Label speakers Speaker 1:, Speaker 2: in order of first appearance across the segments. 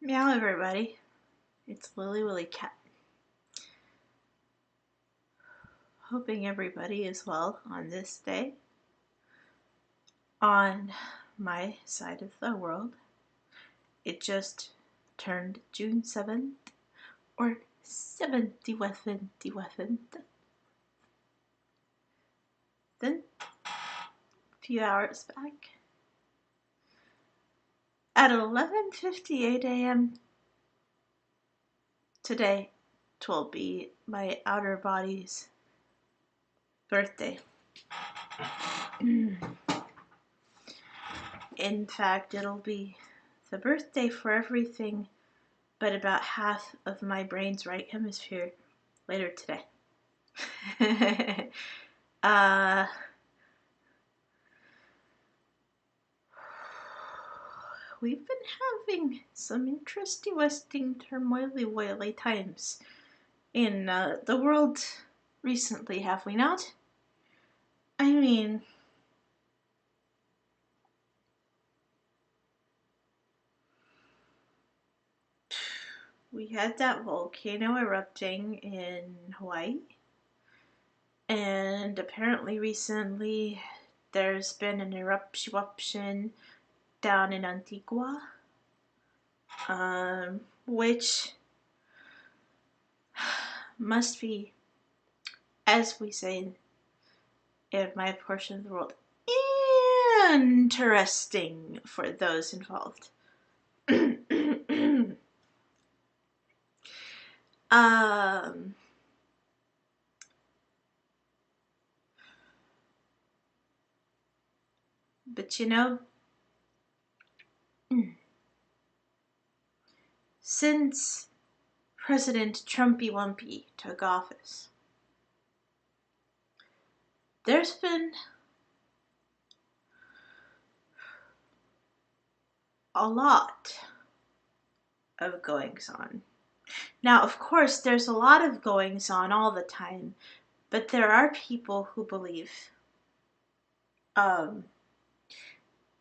Speaker 1: Meow everybody, it's Lily Willy Cat. Hoping everybody is well on this day. On my side of the world, it just turned June 7th, or 70th. Then, a few hours back, at 11:58 a.m. today, 'twill be my outer body's birthday. In fact, it'll be the birthday for everything but about half of my brain's right hemisphere later today. We've been having some interesting turmoily times in the world recently, have we not? I mean, we had that volcano erupting in Hawaii, and apparently recently there's been an eruption down in Antigua, which must be, as we say in my portion of the world, interesting for those involved. But you know, since President Trumpy Wumpy took office, there's been a lot of goings on. Now, of course, there's a lot of goings on all the time, but there are people who believe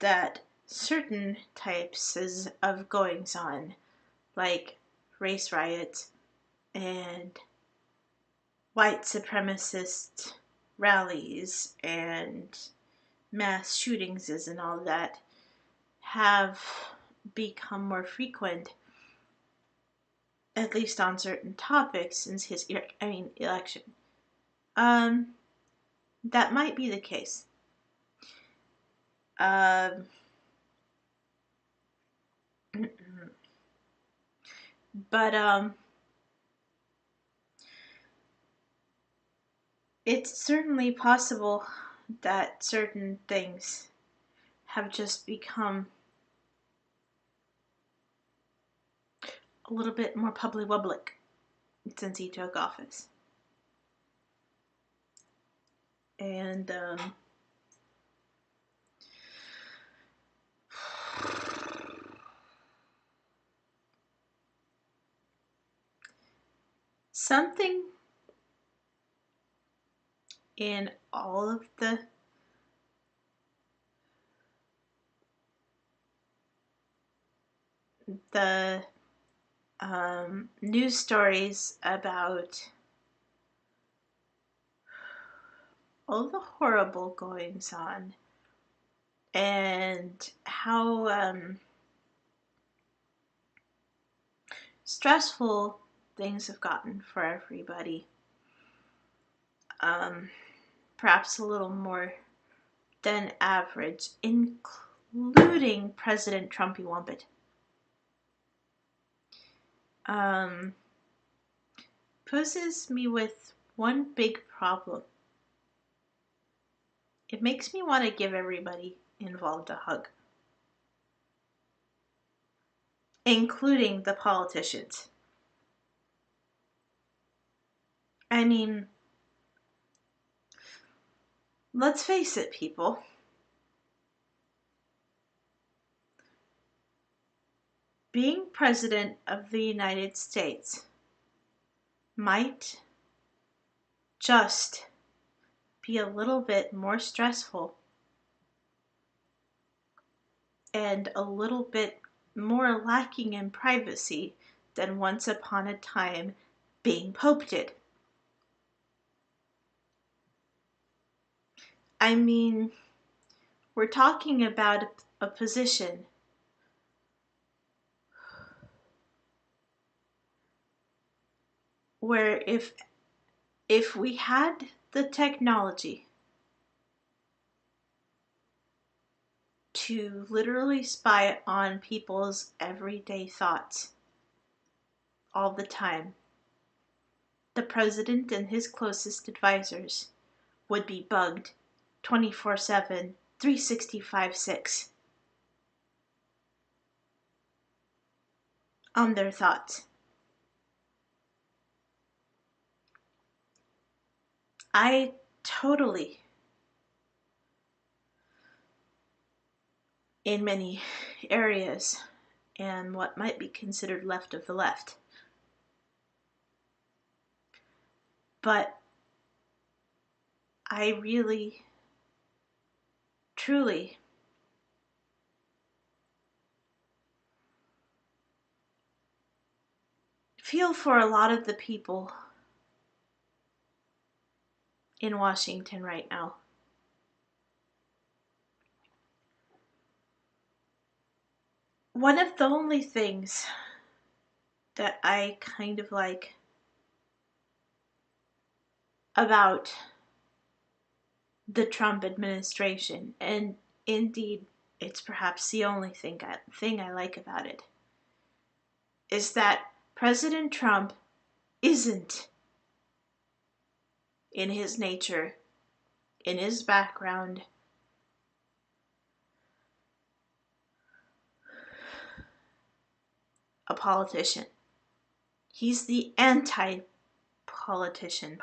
Speaker 1: that certain types of goings on, like race riots and white supremacist rallies and mass shootings and all that, have become more frequent, at least on certain topics, since his election. That might be the case. But it's certainly possible that certain things have just become a little bit more public since he took office. And something in all of the news stories about all the horrible goings on and how stressful things have gotten for everybody. Perhaps a little more than average, including President Trumpy Wumpet. Poses me with one big problem. It makes me want to give everybody involved a hug, including the politicians. I mean, let's face it, people. Being President of the United States might just be a little bit more stressful and a little bit more lacking in privacy than once upon a time being Pope did. I mean, we're talking about a position where if we had the technology to literally spy on people's everyday thoughts all the time, the president and his closest advisors would be bugged 24/7, 365/6 on their thoughts. I totally, in many areas, am what might be considered left of the left. But I really, truly feel for a lot of the people in Washington right now. One of the only things that I kind of like about the Trump administration, and indeed it's perhaps the only thing I like about it, is that President Trump isn't, in his nature, in his background, a politician. He's the anti-politician.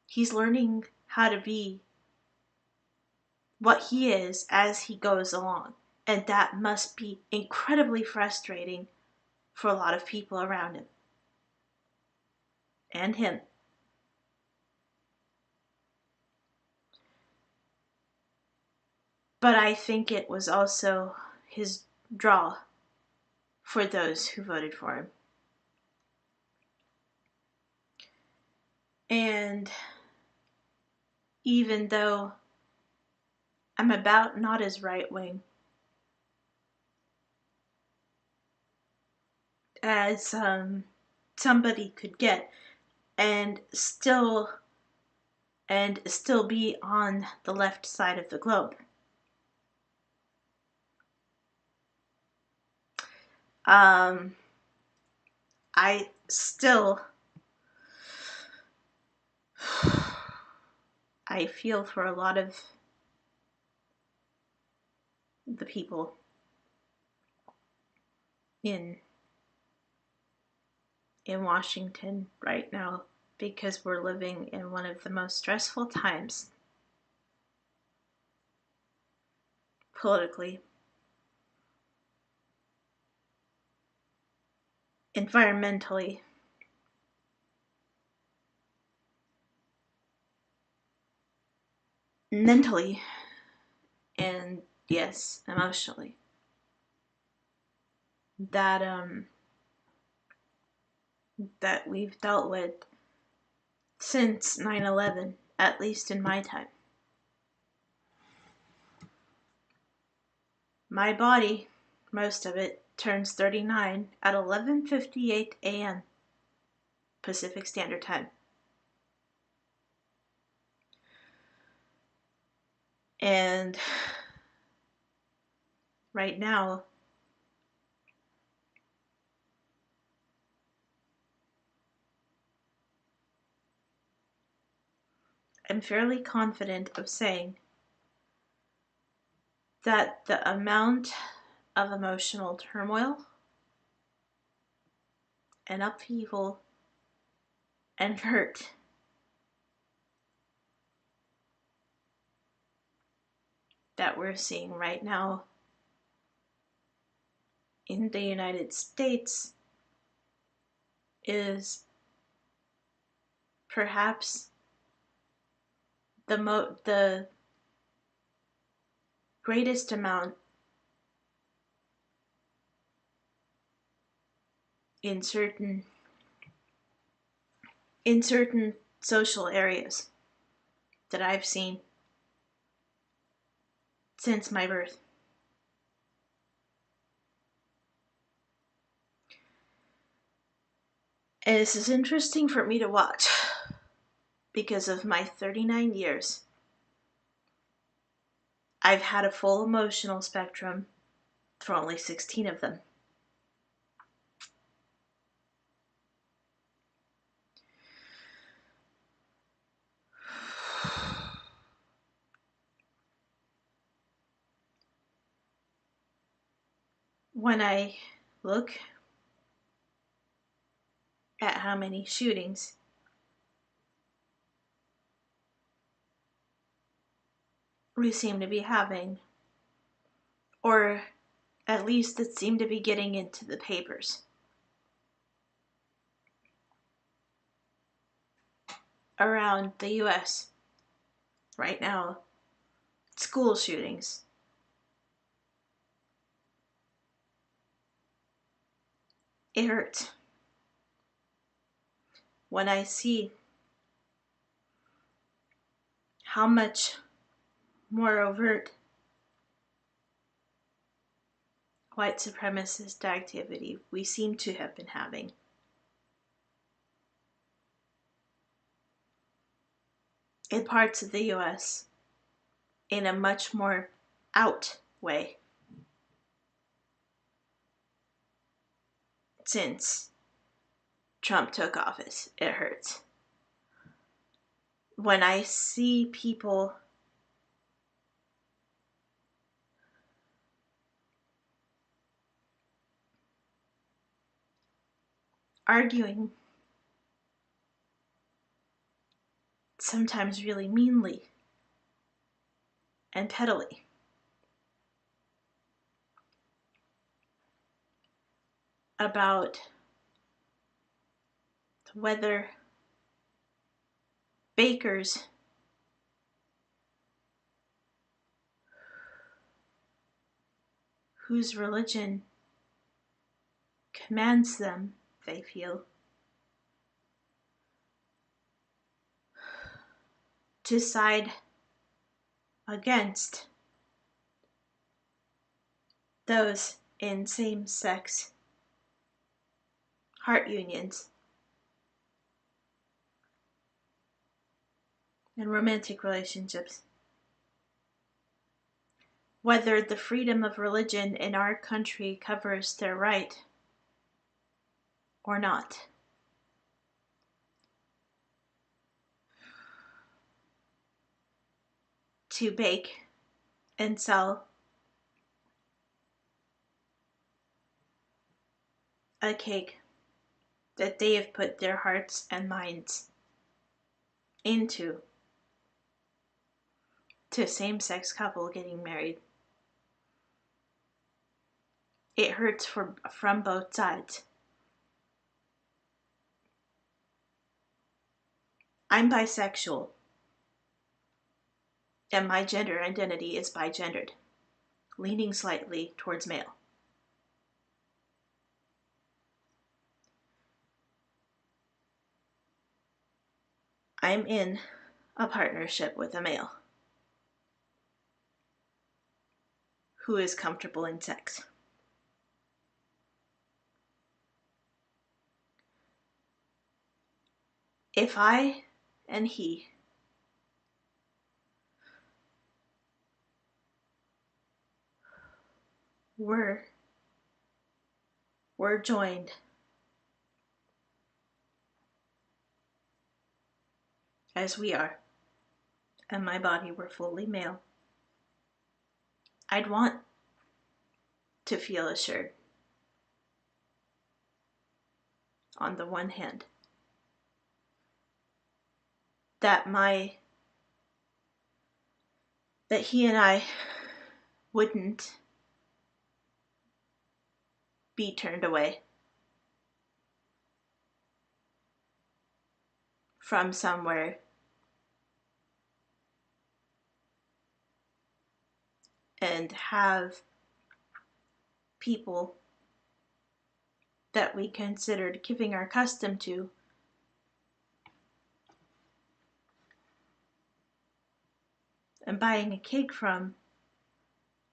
Speaker 1: He's learning how to be what he is as he goes along. And that must be incredibly frustrating for a lot of people around him. And him. But I think it was also his draw for those who voted for him. And even though I'm about not as right-wing as somebody could get, and still be on the left side of the globe. I still I feel for a lot of the people in Washington right now, because we're living in one of the most stressful times politically, environmentally, mentally, and yes, emotionally, that that we've dealt with since 9/11, at least in my time. My body, most of it, turns 39 at 11:58 a.m. Pacific Standard Time. And right now, I'm fairly confident of saying that the amount of emotional turmoil and upheaval and hurt that we're seeing right now in the United States is perhaps the greatest amount in certain social areas that I've seen since my birth. And this is interesting for me to watch because of my 39 years. I've had a full emotional spectrum for only 16 of them. When I look at how many shootings we seem to be having, or at least that seem to be getting into the papers around the US right now, school shootings. It hurts when I see how much more overt white supremacist activity we seem to have been having. In parts of the US in a much more out way since Trump took office. It hurts. When I see people arguing, sometimes really meanly and pettily, about whether bakers whose religion commands them, they feel, to side against those in same-sex heart unions and romantic relationships. Whether the freedom of religion in our country covers their right or not. To bake and sell a cake that they have put their hearts and minds into, to a same-sex couple getting married. It hurts from both sides. I'm bisexual, and my gender identity is bigendered, leaning slightly towards male. I'm in a partnership with a male who is comfortable in sex. If I and he were joined as we are, and my body were fully male, I'd want to feel assured, on the one hand, that he and I wouldn't be turned away from somewhere and have people that we considered giving our custom to, and buying a cake from,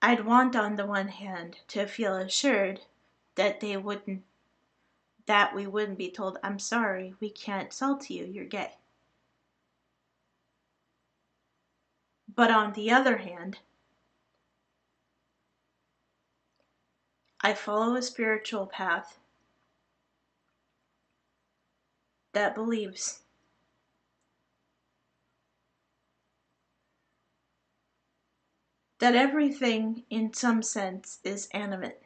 Speaker 1: I'd want on the one hand to feel assured that we wouldn't be told, I'm sorry, we can't sell to you, you're gay. But on the other hand, I follow a spiritual path that believes that everything in some sense is animate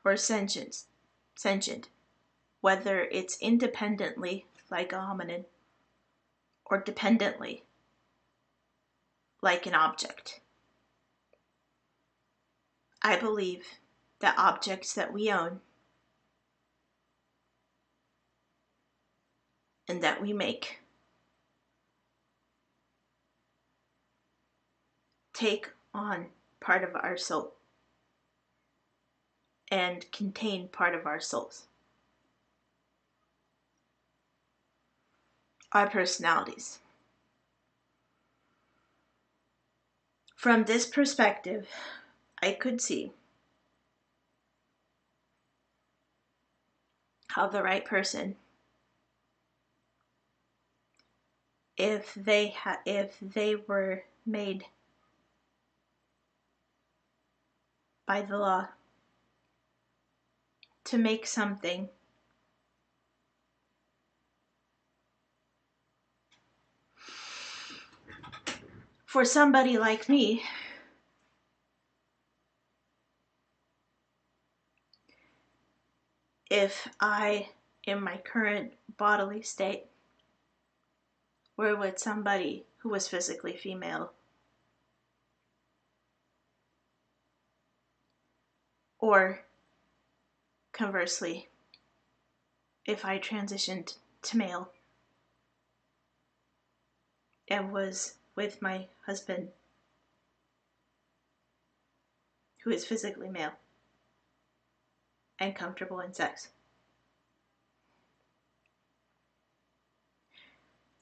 Speaker 1: or sentient, whether it's independently like a hominid or dependently like an object. I believe that objects that we own and that we make take on part of our soul and contain part of our souls, our personalities. From this perspective, I could see how the right person, if they were made by the law to make something for somebody like me, if I, in my current bodily state, were with somebody who was physically female, or conversely, if I transitioned to male and was with my husband who is physically male and comfortable in sex,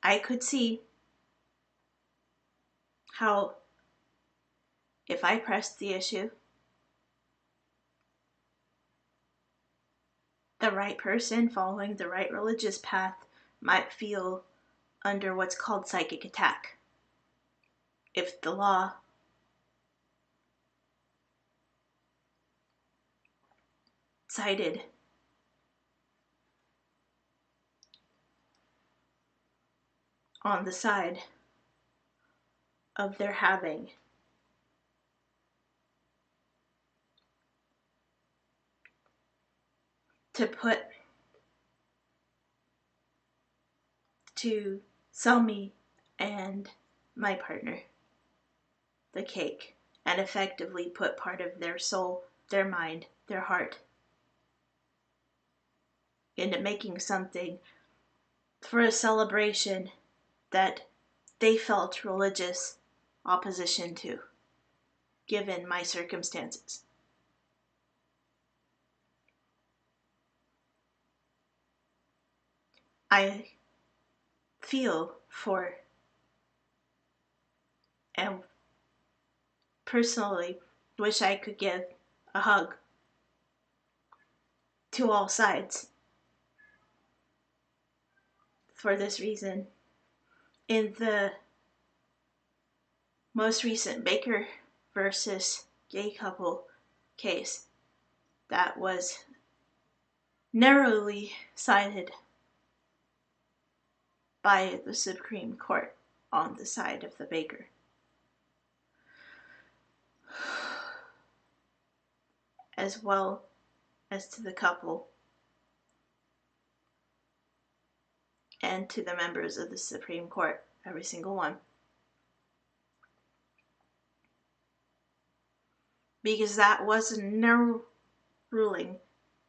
Speaker 1: I could see how, if I pressed the issue, the right person following the right religious path might feel under what's called psychic attack. If the law sided on the side of their having to sell me and my partner the cake and effectively put part of their soul, their mind, their heart into making something for a celebration that they felt religious opposition to, given my circumstances. I feel for and personally wish I could give a hug to all sides. For this reason, in the most recent Baker versus gay couple case that was narrowly cited by the Supreme Court on the side of the Baker, as well as to the couple and to the members of the Supreme Court, every single one. Because that was a narrow ruling,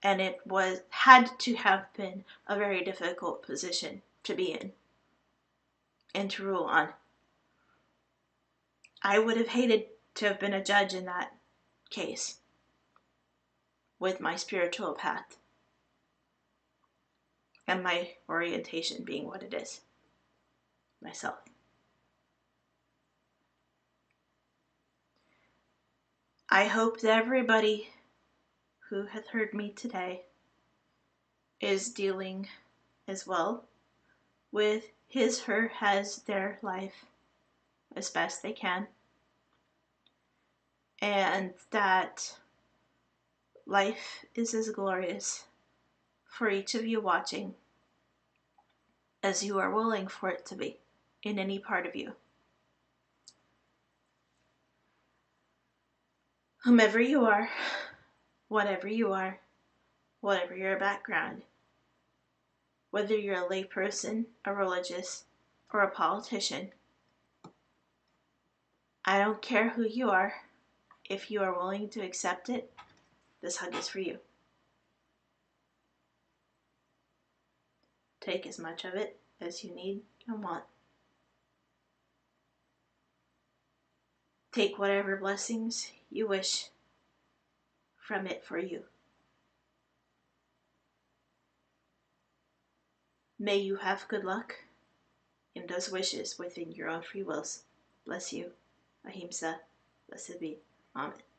Speaker 1: and it had to have been a very difficult position to be in and to rule on. I would have hated to have been a judge in that case with my spiritual path and my orientation being what it is, myself. I hope that everybody who hath heard me today is dealing as well with his, her, has, their life as best they can, and that life is as glorious for each of you watching as you are willing for it to be in any part of you. Whomever you are, whatever you are, whatever your background, whether you're a layperson, a religious, or a politician, I don't care who you are. If you are willing to accept it, this hug is for you. Take as much of it as you need and want. Take whatever blessings you wish from it for you. May you have good luck in those wishes within your own free wills. Bless you. Ahimsa. Blessed be. Amen.